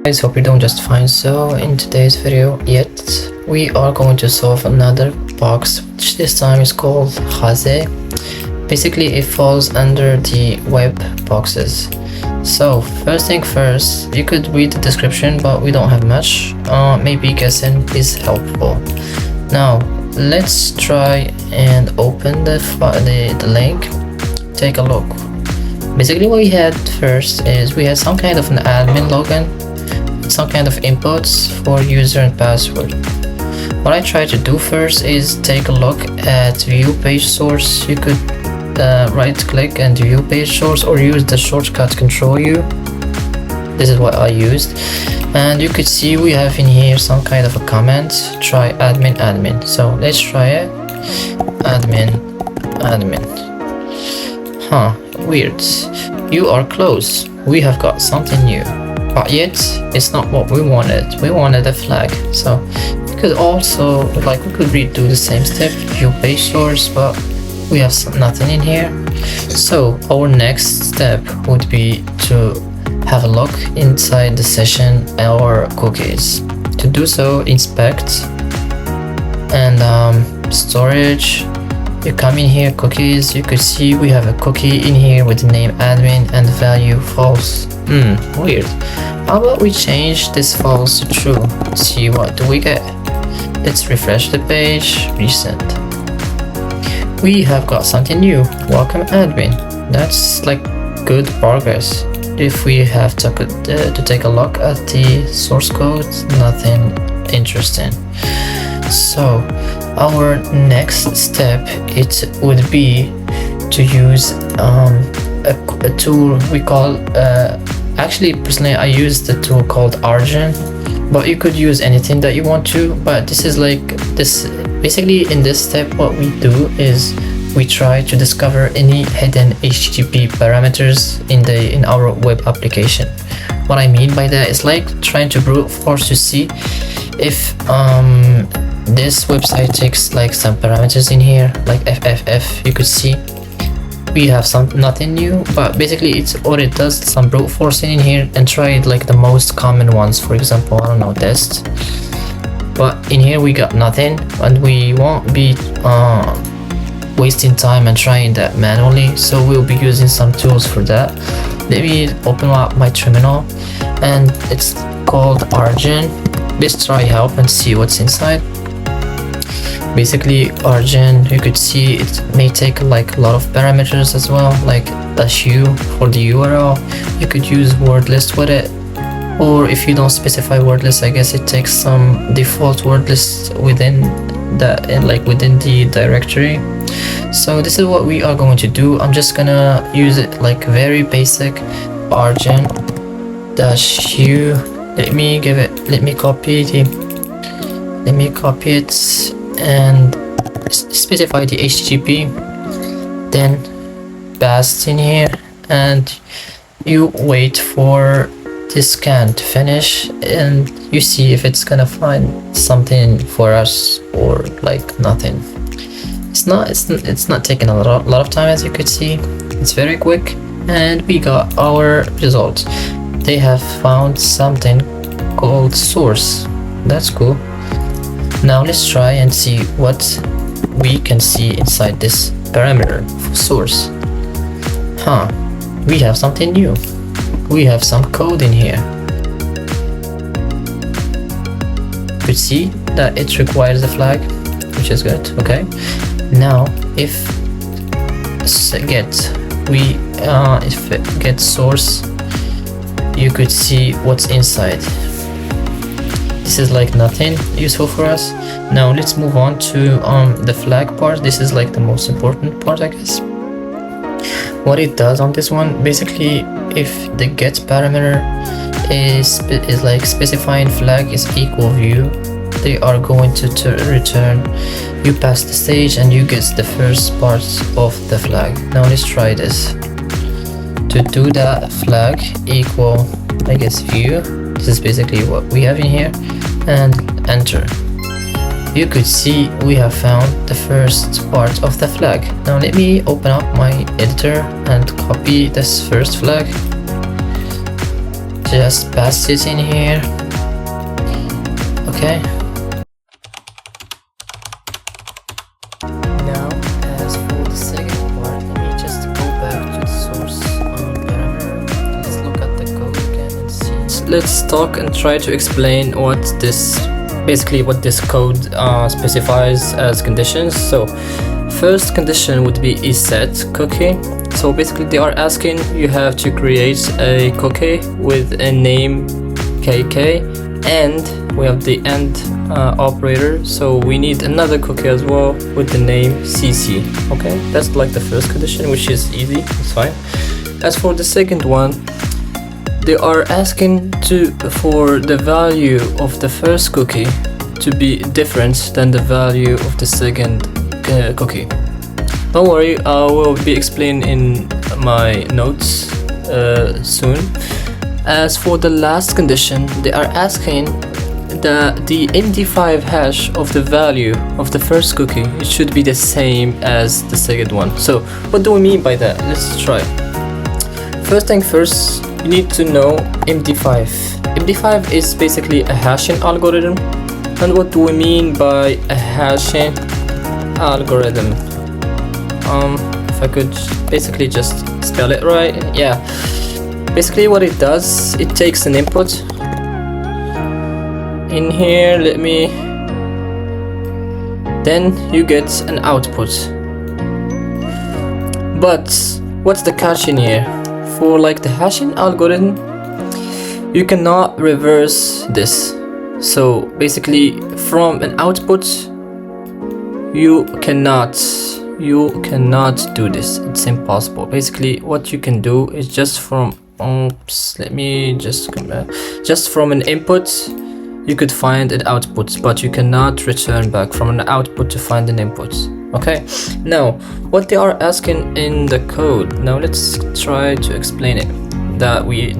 Guys, hope you're doing just fine. So in today's video we are going to solve another box, which this time is called ghaZe. Basically it falls under the web boxes. So first thing first, you could read the description, but we don't have much. Maybe guessing is helpful. Now let's try and open the link. Take a look. Basically what we had first is we had some kind of an admin login, some kind of inputs for user and password. What I try to do first is take a look at view page source. You could right click and view page source, or use the shortcut Control U. This is what I used, and you could see we have in here some kind of a comment. Try admin. So let's try it. Admin. Weird. You are close. We have got something new, but yet it's not what we wanted. We wanted a flag. So we could also we could redo the same step, view page source, but we have nothing in here. So our next step would be to have a look inside the session or cookies. To do so, inspect and storage. You come in here, cookies. You could see we have a cookie in here with the name admin and value false. Weird. How about we change this false to true? See what do we get. Let's refresh the page. Recent. We have got something new. Welcome admin. That's like good progress. If we have to take a look at the source code, nothing interesting. So our next step, it would be to use a tool we call actually personally I use the tool called Argent, but you could use anything that you want to. But this is basically in this step what we do is we try to discover any hidden HTTP parameters in our web application. What I mean by that is like trying to brute force to see if this website takes like some parameters in here, like FFF. You could see we have nothing new, but basically it's what it does, some brute forcing in here, and try like the most common ones. For example, I don't know, test. But in here we got nothing, and we won't be wasting time and trying that manually, so we'll be using some tools for that. Let me open up my terminal, and it's called Argent. Let's try help and see what's inside. Basically Argent, you could see it may take like a lot of parameters as well, like -u for the URL. You could use word list with it, or if you don't specify word list, I guess it takes some default word list within that, and like within the directory. So this is what we are going to do. I'm just gonna use it like very basic Argent -u. Let me copy it and specify the HTTP, then paste in here, and you wait for this scan to finish, and you see if it's gonna find something for us or like nothing. It's not taking a lot of time, as you could see. It's very quick, and we got our results. They have found something called source. That's cool. Now let's try and see what we can see inside this parameter for source. We have something new. We have some code in here. You could see that it requires a flag, which is good. Okay. Now if get source, you could see what's inside. This is like nothing useful for us. Now let's move on to the flag part. This is like the most important part, I guess. What it does on this one, basically if the get parameter is like specifying flag is equal view, they are going to return you pass the stage and you get the first part of the flag. Now let's try this. To do that, flag equal, I guess, view. This is basically what we have in here, and enter. You could see we have found the first part of the flag. Now let me open up my editor and copy this first flag. just paste it in here. Okay. Now, as for the second part, let me just go back to the source parameter. Let's look at the code again and see. Let's talk and try to explain what this code specifies as conditions. So, first condition would be is set cookie. So basically they are asking you have to create a cookie with a name KK, and we have the AND operator, so we need another cookie as well with the name CC. Okay, that's like the first condition, which is easy, it's fine. As for the second one, they are asking for the value of the first cookie to be different than the value of the second cookie. Don't worry, I will be explaining in my notes soon. As for the last condition, they are asking that the MD5 hash of the value of the first cookie, it should be the same as the second one. So what do we mean by that? Let's try. First thing first, you need to know MD5. MD5 is basically a hashing algorithm. And what do we mean by a hashing algorithm? If I could basically just spell it right, yeah. Basically what it does, it takes an input. In here, then you get an output. But what's the catch in here? For like the hashing algorithm, you cannot reverse this. So basically from an output, you cannot do this. It's impossible. Basically what you can do is just from just from an input you could find an output, but you cannot return back from an output to find an input. Okay, now what they are asking in the code, now let's try to explain it. That we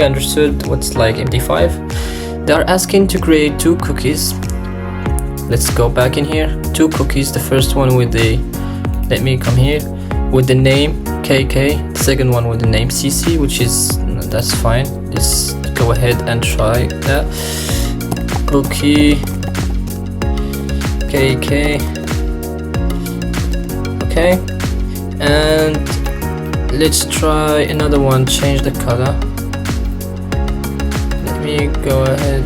understood what's like MD5. They are asking to create two cookies. Let's go back in here. Two cookies. The first one with the, let me come here, with the name KK. The second one with the name CC, which is, that's fine. Let's go ahead and try that. Cookie KK. Okay, and let's try another one. Change the color. Let me go ahead.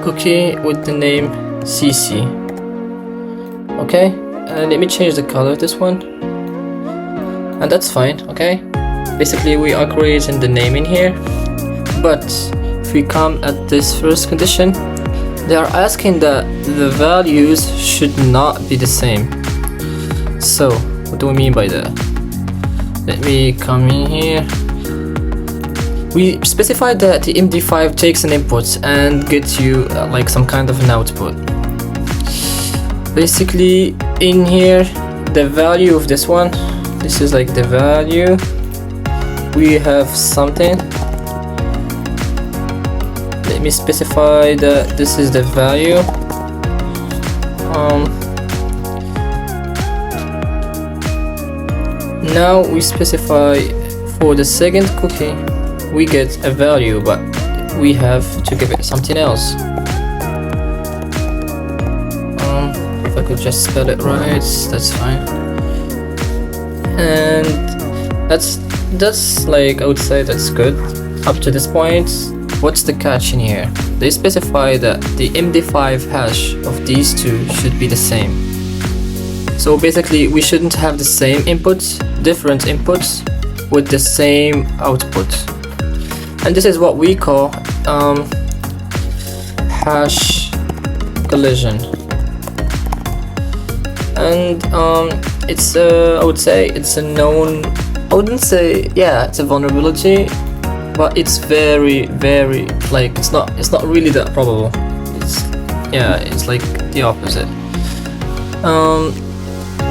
Cookie with the name CC. Okay, and let me change the color of this one, and that's fine. Okay, basically we are creating the name in here, but if we come at this first condition, they are asking that the values should not be the same. So what do we mean by that? Let me come in here. We specified that the MD5 takes an input and gets you like some kind of an output. Basically in here, the value of this one, this is like the value. We have something. Let me specify that this is the value. Now we specify for the second cookie, we get a value, but we have to give it something else. If I could just spell it right, that's fine. And that's like, I would say that's good. Up to this point, what's the catch in here? They specify that the MD5 hash of these two should be the same. So basically we shouldn't have the same inputs, different inputs with the same output. And this is what we call hash collision. And it's I would say it's a known, I wouldn't say, yeah, it's a vulnerability, but it's very like it's not really that probable. It's like the opposite.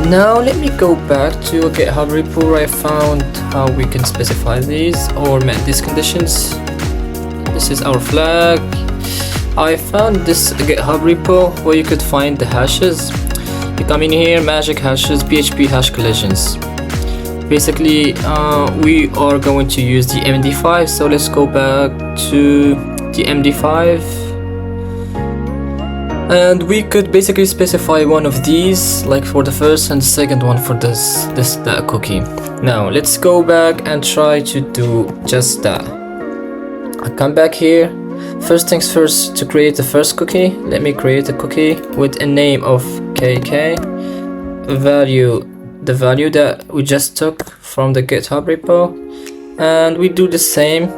Now let me go back to a GitHub repo where I found how we can specify these or met these conditions. This is our flag. I found this GitHub repo where you could find the hashes. You come in here, magic hashes, PHP hash collisions. basically we are going to use the MD5. So let's go back to the MD5, and we could basically specify one of these, like for the first and second one for that cookie. Now let's go back and try to do just that. I come back here. First things first, to create the first cookie, let me create a cookie with a name of KK, the value that we just took from the GitHub repo, and we do the same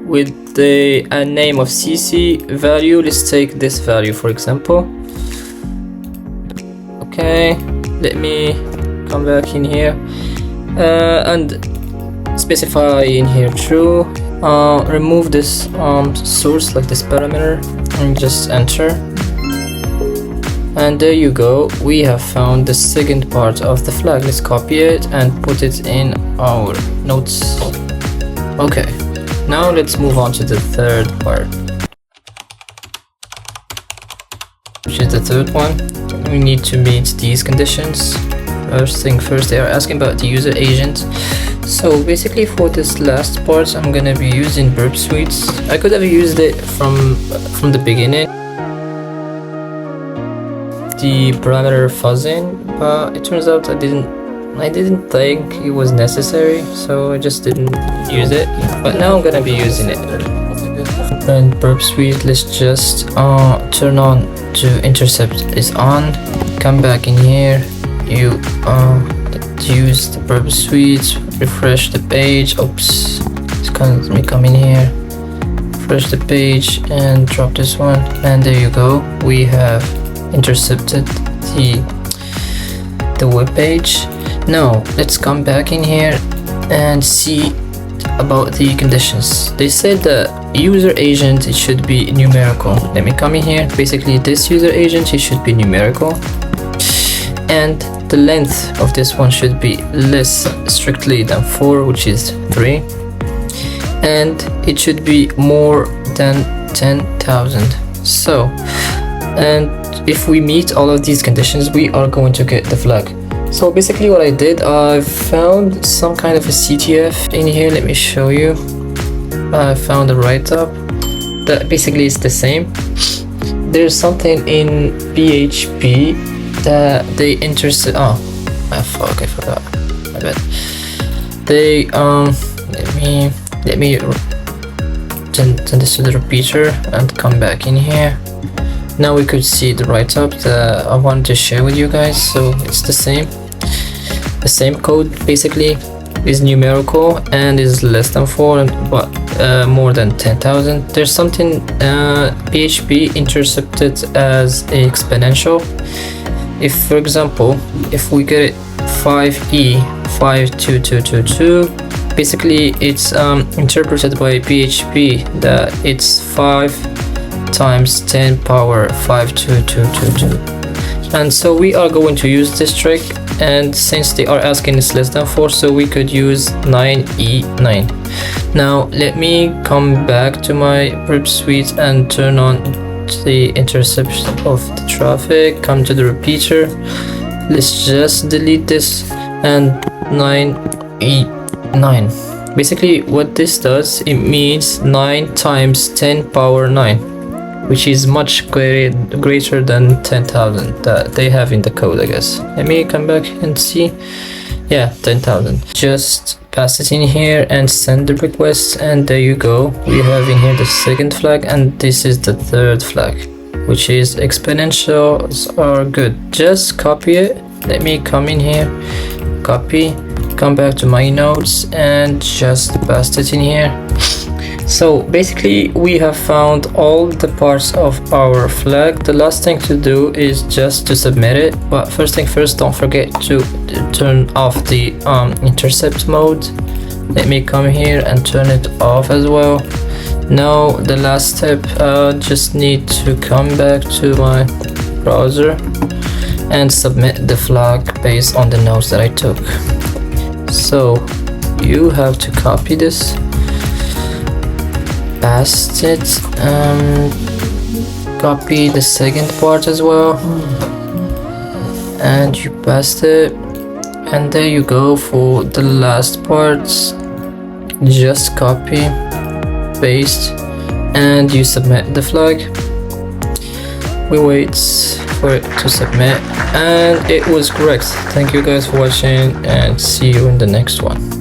with the name of CC value. Let's take this value for example. Okay, let me come back in here and specify in here true. Remove this source, like this parameter, and just enter. And there you go, we have found the second part of the flag. Let's copy it and put it in our notes. Okay, now let's move on to the third part, which is the third one. We need to meet these conditions. First thing first, they are asking about the user agent. So basically for this last part, I'm gonna be using burp suites. I could have used it from the beginning, the parameter fuzzing, but it turns out I didn't think it was necessary, so I just didn't use it. But now I'm gonna be using it. And burp suite, let's just turn on to intercept is on. Come back in here. You use the burp suite, refresh the page. Oops, let me come in here, refresh the page and drop this one, and there you go, we have intercepted the web page. Now let's come back in here and see about the conditions. They said the user agent, it should be numerical. Let me come in here. Basically this user agent, it should be numerical, and the length of this one should be less strictly than 4, which is 3, and it should be more than 10,000. So, and if we meet all of these conditions, we are going to get the flag. So basically what I did, I found some kind of a CTF in here. Let me show you. I found a write-up that basically is the same. There's something in PHP that they intercept. Oh, fuck, I forgot. I bet they let me send this to the repeater and come back in here. Now we could see the write-up that I wanted to share with you guys. So it's the same code basically, is numerical and is less than 4, but more than 10,000. There's something PHP intercepted as a exponential. If for example, if we get it 5E52222, basically it's interpreted by PHP that it's 5 times 10 power 52222, and so we are going to use this trick. And since they are asking it's less than 4, so we could use 9E9. Now let me come back to my burp suite and turn on the interception of the traffic. Come to the repeater. Let's just delete this, and 9E9. Basically what this does, it means 9 times 10 power 9, which is much greater than 10,000 that they have in the code, I guess. Let me come back and see. Yeah, 10,000. Just pass it in here and send the request, and there you go. We have in here the second flag, and this is the third flag, which is exponentials are good. Just copy it. Let me come in here, copy, come back to my notes, and just paste it in here. So basically we have found all the parts of our flag. The last thing to do is just to submit it, but first thing first, don't forget to turn off the intercept mode. Let me come here and turn it off as well. Now the last step, just need to come back to my browser and submit the flag based on the notes that I took. So you have to copy this, paste it, copy the second part as well, and you paste it, And there you go for the last parts. Just copy, paste, and you submit the flag. We wait for it to submit, and it was correct. Thank you guys for watching, and see you in the next one.